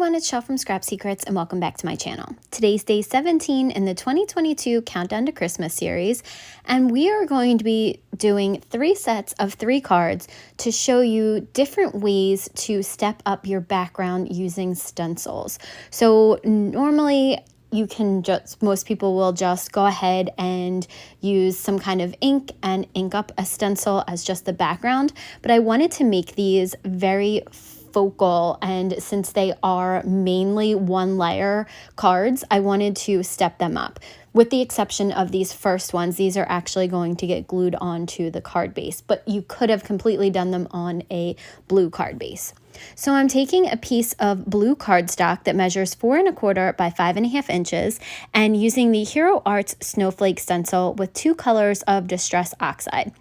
everyone, it's Shell from Scrap Secrets and welcome back to my channel. Today's day 17 in the 2022 Countdown to Christmas series, and we are going to be doing 3 sets of 3 cards to show you different ways to step up your background using stencils. So normally most people will just go ahead and use some kind of ink and ink up a stencil as just the background, but I wanted to make these very focal, and since they are mainly 1-layer cards, I wanted to step them up. With the exception of these first ones, these are actually going to get glued onto the card base, but you could have completely done them on a blue card base. So I'm taking a piece of blue cardstock that measures 4 1/4 by 5 1/2 inches and using the Hero Arts Snowflake stencil with 2 colors of Distress Oxide,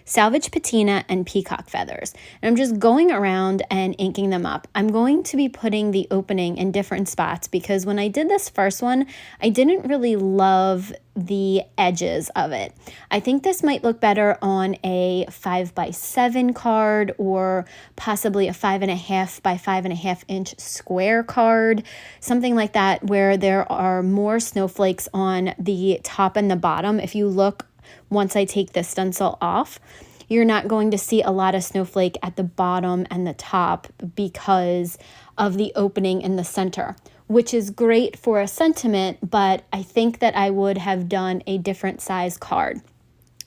Salvage Patina, and Peacock Feathers. And I'm just going around and inking them up. I'm going to be putting the opening in different spots because when I did this first one, I didn't really love the edges of it. I think this might look better on a 5x7 card or possibly a 5 1/2 by 5 1/2 inch square card, something like that, where there are more snowflakes on the top and the bottom. If you look, once I take the stencil off, you're not going to see a lot of snowflake at the bottom and the top because of the opening in the center, which is great for a sentiment, but I think that I would have done a different size card.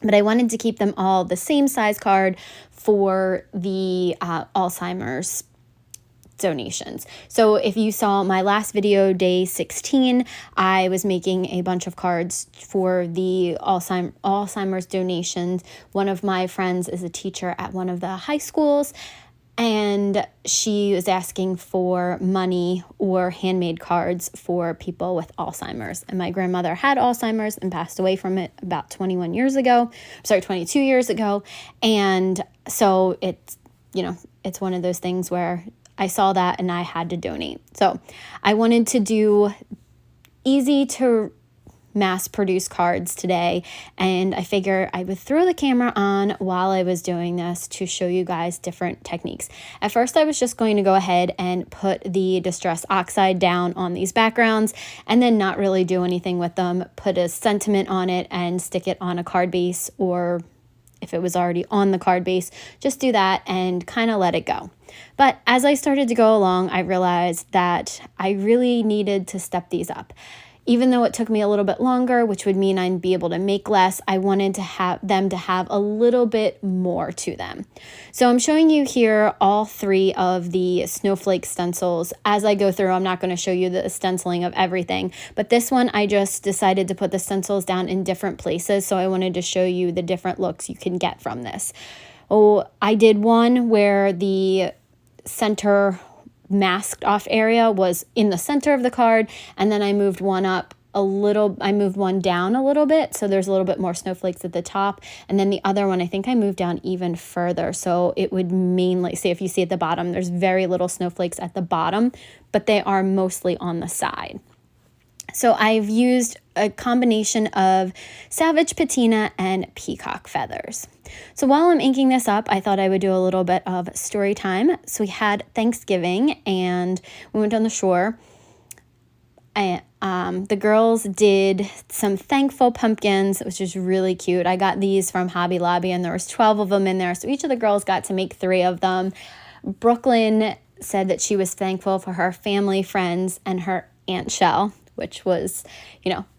But I wanted to keep them all the same size card for the Alzheimer's donations. So if you saw my last video, day 16, I was making a bunch of cards for the Alzheimer's donations. One of my friends is a teacher at one of the high schools, and she was asking for money or handmade cards for people with Alzheimer's. And my grandmother had Alzheimer's and passed away from it about 22 years ago. And so it's one of those things where I saw that and I had to donate. So I wanted to do easy to mass produce cards today, and I figure I would throw the camera on while I was doing this to show you guys different techniques. At first I was just going to go ahead and put the Distress Oxide down on these backgrounds and then not really do anything with them, put a sentiment on it and stick it on a card base, or if it was already on the card base, just do that and kind of let it go. But as I started to go along, I realized that I really needed to step these up. Even though it took me a little bit longer, which would mean I'd be able to make less, I wanted to have them to have a little bit more to them. So I'm showing you here all 3 of the snowflake stencils. As I go through, I'm not going to show you the stenciling of everything, but this one I just decided to put the stencils down in different places, so I wanted to show you the different looks you can get from this. I did one where the center masked off area was in the center of the card, and then I moved one down a little bit, so there's a little bit more snowflakes at the top, and then the other one I think I moved down even further, so it would mainly, say if you see at the bottom, there's very little snowflakes at the bottom, but they are mostly on the side. So I've used a combination of Salvage Patina and Peacock Feathers. So while I'm inking this up, I thought I would do a little bit of story time. So we had Thanksgiving and we went on the shore. The girls did some thankful pumpkins, which is really cute. I got these from Hobby Lobby and there was 12 of them in there. So each of the girls got to make 3 of them. Brooklyn said that she was thankful for her family, friends, and her Aunt Shell, which was,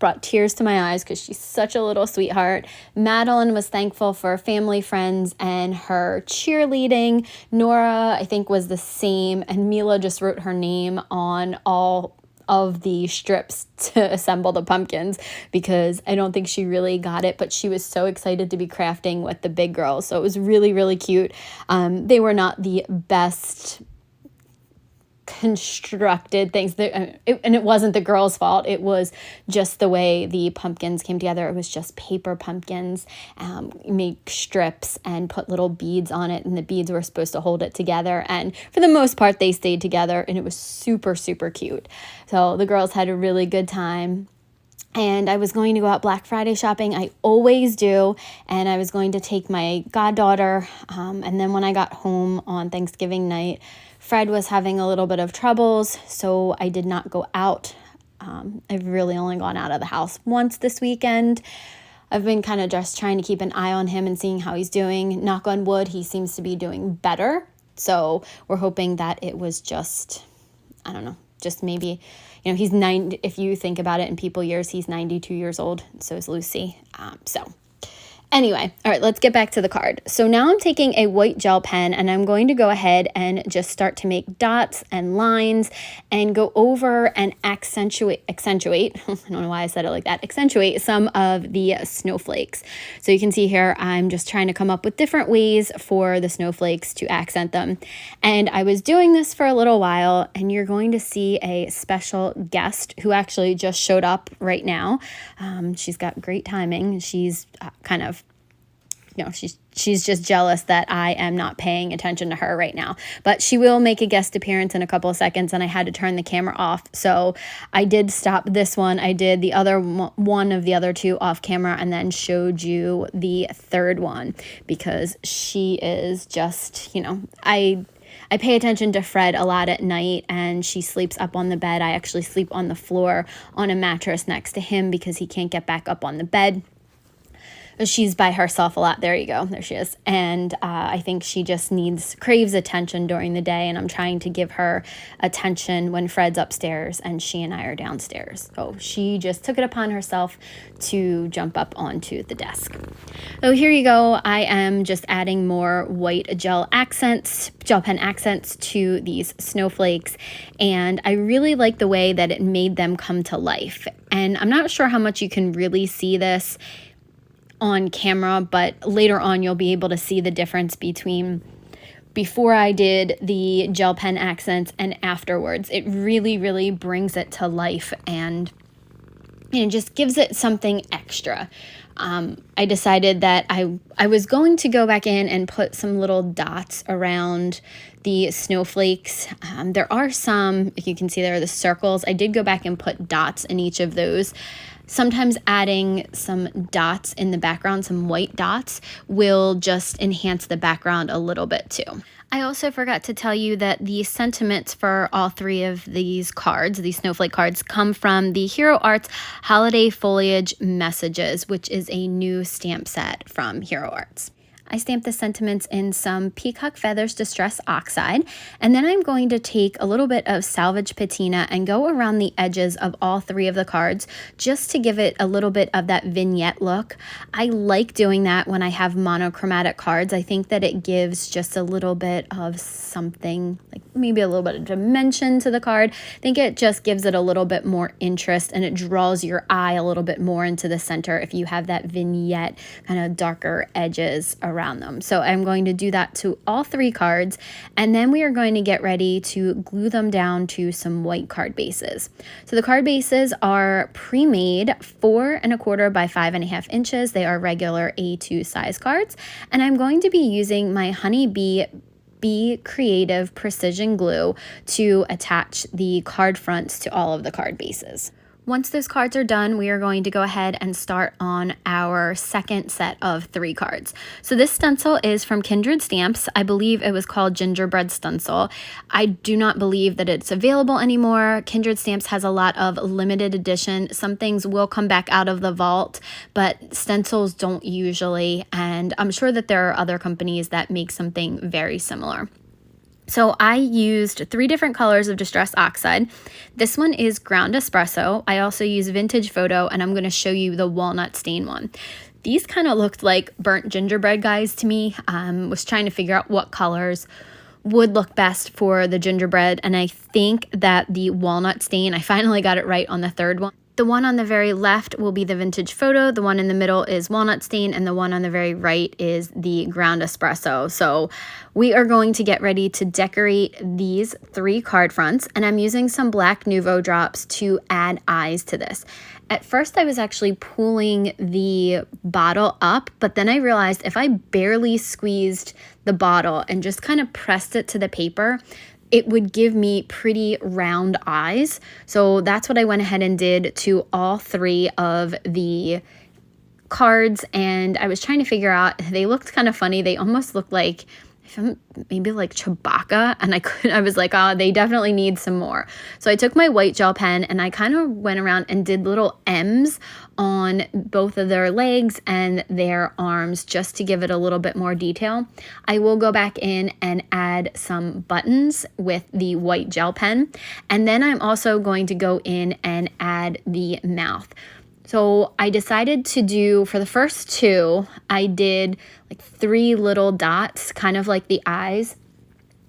brought tears to my eyes because she's such a little sweetheart. Madeline was thankful for family, friends, and her cheerleading. Nora, I think, was the same, and Mila just wrote her name on all of the strips to assemble the pumpkins because I don't think she really got it, but she was so excited to be crafting with the big girls. So it was really, really cute. They were not the best constructed things, and it wasn't the girls' fault. It was just the way the pumpkins came together. It was just paper pumpkins, make strips and put little beads on it, and the beads were supposed to hold it together, and for the most part they stayed together, and it was super, super cute. So the girls had a really good time. And I was going to go out Black Friday shopping. I always do. And I was going to take my goddaughter. And then when I got home on Thanksgiving night Fred was having a little bit of troubles, so I did not go out. I've really only gone out of the house once this weekend. I've been kind of just trying to keep an eye on him and seeing how he's doing. Knock on wood, he seems to be doing better. So we're hoping that it was just, I don't know, just maybe, he's 90. If you think about it in people years, he's 92 years old. So is Lucy. Anyway, all right, let's get back to the card. So now I'm taking a white gel pen and I'm going to go ahead and just start to make dots and lines and go over and accentuate, I don't know why I said it like that, accentuate some of the snowflakes. So you can see here, I'm just trying to come up with different ways for the snowflakes to accent them. And I was doing this for a little while, and you're going to see a special guest who actually just showed up right now. She's got great timing. She's kind of, she's just jealous that I am not paying attention to her right now. But she will make a guest appearance in a couple of seconds, and I had to turn the camera off. So I did stop this one. I did the other one of the other two off camera and then showed you the third one because she is just, I pay attention to Fred a lot at night, and she sleeps up on the bed. I actually sleep on the floor on a mattress next to him because he can't get back up on the bed. She's by herself a lot. There you go. There she is. And I think she just craves attention during the day, and I'm trying to give her attention when Fred's upstairs and she and I are downstairs. So she just took it upon herself to jump up onto the desk. So here you go. I am just adding more white gel pen accents to these snowflakes, and I really like the way that it made them come to life. And I'm not sure how much you can really see this on camera, but later on you'll be able to see the difference between before I did the gel pen accents and afterwards. It really, really brings it to life and just gives it something extra. I decided that I was going to go back in and put some little dots around the snowflakes. There are some, if you can see there are the circles. I did go back and put dots in each of those. Sometimes adding some dots in the background, some white dots, will just enhance the background a little bit too. I also forgot to tell you that the sentiments for all three of these cards, these snowflake cards, come from the Hero Arts Holiday Foliage Messages, which is a new stamp set from Hero Arts. I stamped the sentiments in some Peacock Feathers Distress Oxide, and then I'm going to take a little bit of Salvage Patina and go around the edges of all three of the cards just to give it a little bit of that vignette look. I like doing that when I have monochromatic cards. I think that it gives just a little bit of something, like maybe a little bit of dimension to the card. I think it just gives it a little bit more interest, and it draws your eye a little bit more into the center if you have that vignette kind of darker edges around them. So I'm going to do that to all three cards, and then we are going to get ready to glue them down to some white card bases. So the card bases are pre-made 4 1/4 by 5 1/2 inches. They are regular A2 size cards, and I'm going to be using my Honeybee Be Creative Precision Glue to attach the card fronts to all of the card bases. Once those cards are done, we are going to go ahead and start on our second set of 3 cards. So this stencil is from Kindred Stamps. I believe it was called Gingerbread Stencil. I do not believe that it's available anymore. Kindred Stamps has a lot of limited edition. Some things will come back out of the vault, but stencils don't usually, and I'm sure that there are other companies that make something very similar. So I used 3 different colors of Distress Oxide. This one is Ground Espresso. I also use Vintage Photo, and I'm going to show you the Walnut Stain one. These kind of looked like burnt gingerbread guys to me. Was trying to figure out what colors would look best for the gingerbread, and I think that the Walnut Stain, I finally got it right on the third one. The one on the very left will be the Vintage Photo, the one in the middle is Walnut Stain, and the one on the very right is the Ground Espresso. So we are going to get ready to decorate these 3 card fronts, and I'm using some Black Nuvo drops to add eyes to this. At first I was actually pulling the bottle up, but then I realized if I barely squeezed the bottle and just kind of pressed it to the paper, it would give me pretty round eyes. So that's what I went ahead and did to all 3 of the cards, and I was trying to figure out, they looked kind of funny. They almost looked like, maybe like Chewbacca, and I was like, oh, they definitely need some more. So I took my white gel pen and I kind of went around and did little M's on both of their legs and their arms just to give it a little bit more detail. I will go back in and add some buttons with the white gel pen, and then I'm also going to go in and add the mouth. So I decided to do, for the first two, I did like 3 little dots, kind of like the eyes.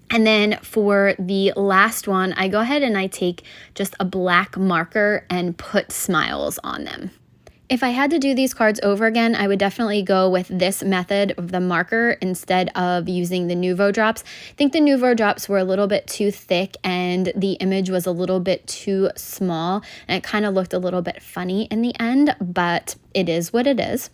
And then for the last one, I go ahead and I take just a black marker and put smiles on them. If I had to do these cards over again, I would definitely go with this method of the marker instead of using the Nuvo drops. I think the Nuvo drops were a little bit too thick and the image was a little bit too small, and it kind of looked a little bit funny in the end, but it is what it is.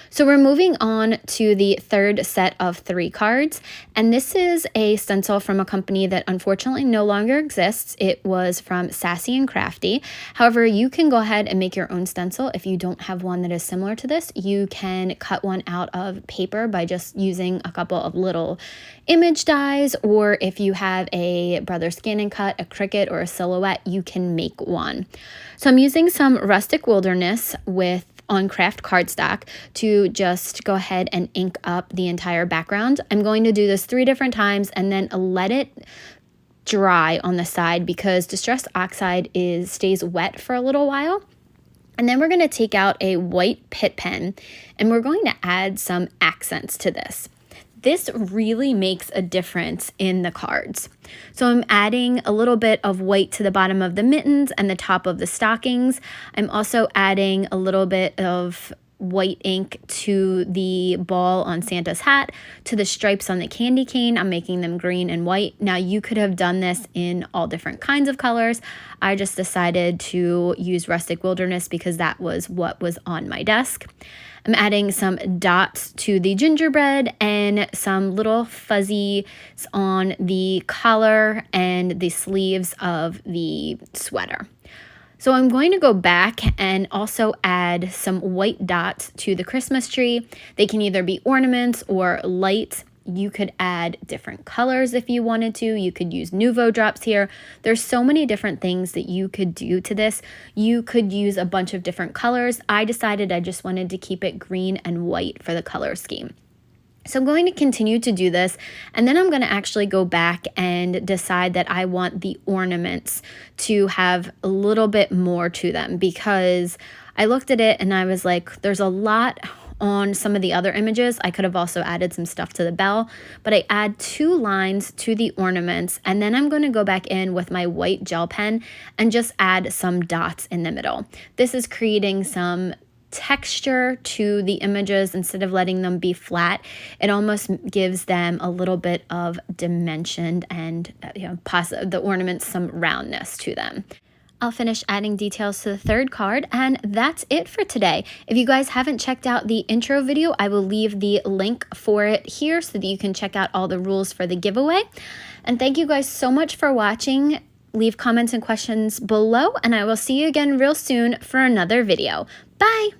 So we're moving on to the third set of 3 cards, and this is a stencil from a company that unfortunately no longer exists. It was from Sassy and Crafty. However, you can go ahead and make your own stencil. If you don't have one that is similar to this, you can cut one out of paper by just using a couple of little image dies, or if you have a Brother Scan and Cut, a Cricut, or a Silhouette, you can make one. So I'm using some Rustic Wilderness on craft cardstock to just go ahead and ink up the entire background. I'm going to do this 3 different times and then let it dry on the side because Distress Oxide stays wet for a little while. And then we're going to take out a white Pitt pen and we're going to add some accents to this. This really makes a difference in the cards. So I'm adding a little bit of white to the bottom of the mittens and the top of the stockings. I'm also adding a little bit of white ink to the ball on Santa's hat, to the stripes on the candy cane. I'm making them green and white. Now you could have done this in all different kinds of colors. I just decided to use Rustic Wilderness because that was what was on my desk. I'm adding some dots to the gingerbread and some little fuzzies on the collar and the sleeves of the sweater. So I'm going to go back and also add some white dots to the Christmas tree. They can either be ornaments or lights. You could add different colors if you wanted to. You could use Nuvo drops here. There's so many different things that you could do to this. You could use a bunch of different colors. I decided I just wanted to keep it green and white for the color scheme. So I'm going to continue to do this, and then I'm going to actually go back and decide that I want the ornaments to have a little bit more to them, because I looked at it and I was like, there's a lot on some of the other images. I could have also added some stuff to the bell, but I add 2 lines to the ornaments, and then I'm going to go back in with my white gel pen and just add some dots in the middle. This is creating some texture to the images. Instead of letting them be flat, it almost gives them a little bit of dimension and the ornaments some roundness to them. I'll finish adding details to the 3rd card, and that's it for today. If you guys haven't checked out the intro video, I will leave the link for it here so that you can check out all the rules for the giveaway. And thank you guys so much for watching. Leave comments and questions below, and I will see you again real soon for another video. Bye!